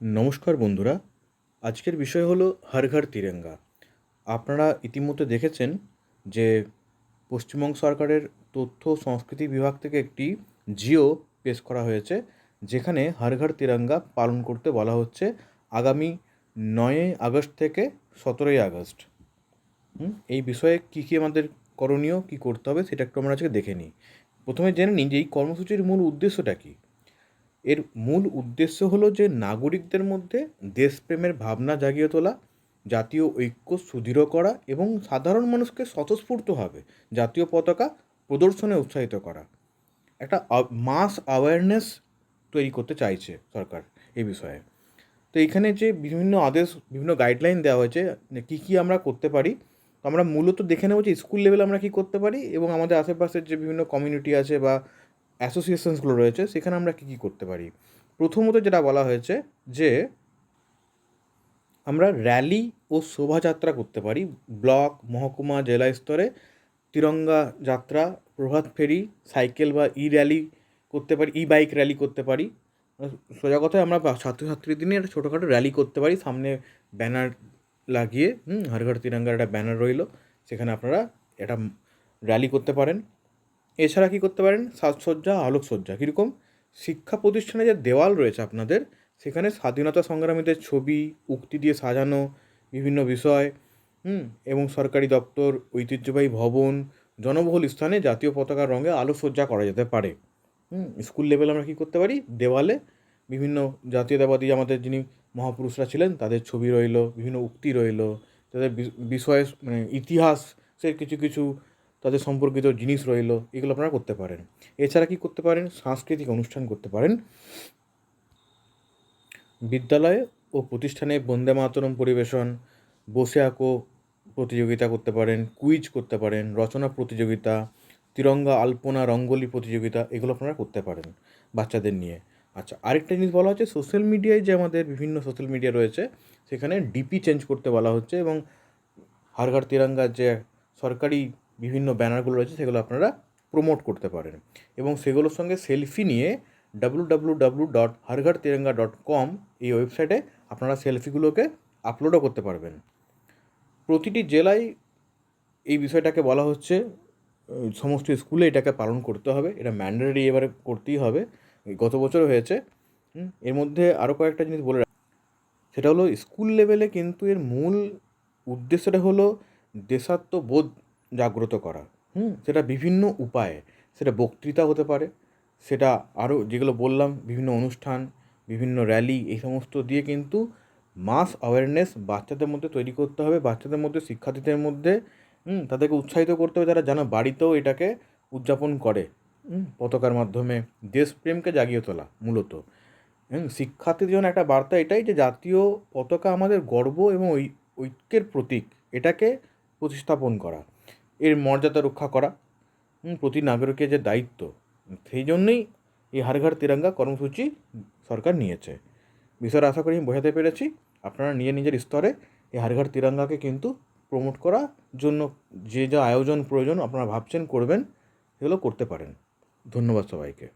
নমস্কার বন্ধুরা, আজকের বিষয় হলো হর ঘর তিরঙ্গা। আপনারা ইতিমধ্যে দেখেছেন যে পশ্চিমবঙ্গ সরকারের তথ্য ও সংস্কৃতি বিভাগ থেকে একটি জিও পেশ করা হয়েছে, যেখানে হর ঘর তিরঙ্গা পালন করতে বলা হচ্ছে আগামী 9ই আগস্ট থেকে 17ই আগস্ট। এই বিষয়ে কী কী আমাদের করণীয়, কী করতে হবে সেটা একটু আমরা আজকে দেখে নিই। প্রথমে জেনে নিই যে এই কর্মসূচির মূল উদ্দেশ্যটা কী। এর মূল উদ্দেশ্য হলো যে নাগরিকদের মধ্যে দেশপ্রেমের ভাবনা জাগিয়ে তোলা, জাতীয় ঐক্য সুদৃঢ় করা এবং সাধারণ মানুষকে স্বতঃস্ফূর্তভাবে জাতীয় পতাকা প্রদর্শনে উৎসাহিত করা। একটা মাস অ্যাওয়ারনেস তৈরি করতে চাইছে সরকার এই বিষয়ে। তো এখানে যে বিভিন্ন আদেশ, বিভিন্ন গাইডলাইন দেওয়া হয়েছে কী কী আমরা করতে পারি। তো আমরা মূলত দেখে নেব যে স্কুল লেভেলে আমরা কী করতে পারি এবং আমাদের আশেপাশের যে বিভিন্ন কমিউনিটি আছে বা অ্যাসোসিয়েশনসগুলো রয়েছে সেখানে আমরা কী কী করতে পারি। প্রথমত যেটা বলা হয়েছে যে আমরা র্যালি ও শোভাযাত্রা করতে পারি। ব্লক, মহকুমা, জেলা স্তরে তিরঙ্গা যাত্রা, প্রভাত ফেরি, সাইকেল বা ই র্যালি করতে পারি, ই বাইক র্যালি করতে পারি। সোজা কথায় আমরা ছাত্রছাত্রীদের নিয়ে একটা ছোটোখাটো র্যালি করতে পারি, সামনে ব্যানার লাগিয়ে হর ঘর তিরঙ্গার একটা ব্যানার রইলো, সেখানে আপনারা একটা র্যালি করতে পারেন। এছাড়া কী করতে পারেন, সাজসজ্জা, আলোকসজ্জা কীরকম, শিক্ষা প্রতিষ্ঠানে যে দেওয়াল রয়েছে আপনাদের, সেখানে স্বাধীনতা সংগ্রামীদের ছবি, উক্তি দিয়ে সাজানো বিভিন্ন বিষয়, এবং সরকারি দপ্তর, ঐতিহ্যবাহী ভবন, জনবহুল স্থানে জাতীয় পতাকার রঙে আলোকসজ্জা করা যেতে পারে। স্কুল লেভেলে আমরা কী করতে পারি, দেওয়ালে বিভিন্ন জাতীয়তাবাদী আমাদের যিনি মহাপুরুষরা ছিলেন তাদের ছবি রইলো, বিভিন্ন উক্তি রইলো, তাদের বিষয়ে মানে ইতিহাসের কিছু কিছু তাদের সম্পর্কিত জিনিস রইলো, এগুলো আপনারা করতে পারেন। এছাড়া কী করতে পারেন, সাংস্কৃতিক অনুষ্ঠান করতে পারেন। বিদ্যালয়ে ও প্রতিষ্ঠানে বন্দে মাতরম পরিবেশন, বসে আঁকো প্রতিযোগিতা করতে পারেন, কুইজ করতে পারেন, রচনা প্রতিযোগিতা, তিরঙ্গা আলপনা রঙ্গোলি প্রতিযোগিতা, এগুলো আপনারা করতে পারেন বাচ্চাদের নিয়ে। আচ্ছা, আরেকটা জিনিস বলা হচ্ছে, সোশ্যাল মিডিয়ায় যে আমাদের বিভিন্ন সোশ্যাল মিডিয়া রয়েছে সেখানে ডিপি চেঞ্জ করতে বলা হচ্ছে, এবং হর ঘর তিরঙ্গার যে সরকারি বিভিন্ন ব্যানারগুলো রয়েছে সেগুলো আপনারা প্রমোট করতে পারেন, এবং সেগুলোর সঙ্গে সেলফি নিয়ে www.harghar-tiranga.com এই ওয়েবসাইটে আপনারা সেলফিগুলোকে আপলোডও করতে পারবেন। প্রতিটি জেলায় এই বিষয়টাকে বলা হচ্ছে সমস্ত স্কুলে এটাকে পালন করতে হবে, এটা ম্যান্ডেটরি এবারে করতেই হবে, গত বছরও হয়েছে। এর মধ্যে আরও কয়েকটা জিনিস বলে সেটা হলো স্কুল লেভেলে কিন্তু এর মূল উদ্দেশ্যটা হলো দেশাত্মবোধ জাগ্রত করা। সেটা বিভিন্ন উপায়ে, সেটা বক্তৃতা হতে পারে, সেটা আরও যেগুলো বললাম বিভিন্ন অনুষ্ঠান, বিভিন্ন র্যালি, এই সমস্ত দিয়ে কিন্তু মাস অ্যাওয়ারনেস বাচ্চাদের মধ্যে তৈরি করতে হবে, বাচ্চাদের মধ্যে, শিক্ষার্থীদের মধ্যে তাদেরকে উৎসাহিত করতে হবে, তারা যেন বাড়িতেও এটাকে উদযাপন করে, পতাকার মাধ্যমে দেশপ্রেমকে জাগিয়ে তোলা মূলত। শিক্ষার্থীদের জন্য একটা বার্তা এটাই যে জাতীয় পতাকা আমাদের গর্ব এবং ঐক্যের প্রতীক, এটাকে প্রতিস্থাপন করা, এর মর্যাদা রক্ষা করা প্রতি নাগরিকের যে দায়িত্ব, সেই জন্যই এই হর ঘর তিরঙ্গা কর্মসূচি সরকার নিয়েছে। বিষয়টা আশা করি আমি বোঝাতে পেরেছি। আপনারা নিজের স্তরে এই হর ঘর তিরঙ্গাকে কিন্তু প্রমোট করার জন্য যে যা আয়োজন প্রয়োজন আপনারা ভাবছেন করবেন, সেগুলো করতে পারেন। ধন্যবাদ সবাইকে।